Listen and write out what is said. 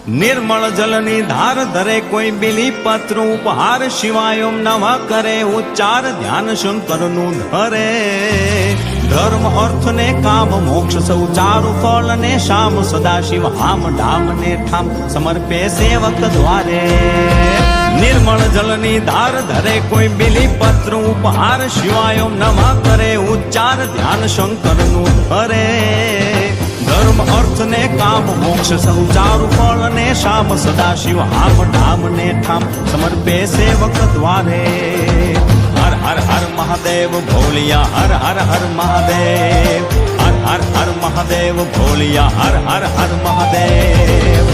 निर्मल जलनी धार धरे कोई बिली पत्र उपहार शिवाय ओम नमः करे उच्चार ध्यान शंकर नु धरे धर्म अर्थ ने काम मोक्ष सौ चारु फल ने श्याम सदा शिव हाम ढाम ने ठाम समर्पे सेवक द्वारे निर्मल जलनी धार धरे कोई बिली पत्र उपहार शिवाय ओम नमः करे उच्चार ध्यान शंकर नु धरे धर्म अर्थ ने काम मोक्ष सौ चारु फल ने श्याम सदा शिव हाम ढाम ने ठाम समर्पे सेवक द्वारे हर हर हर महादेव भोलिया हर हर हर महादेव हर हर हर महादेव भोलिया हर हर हर महादेव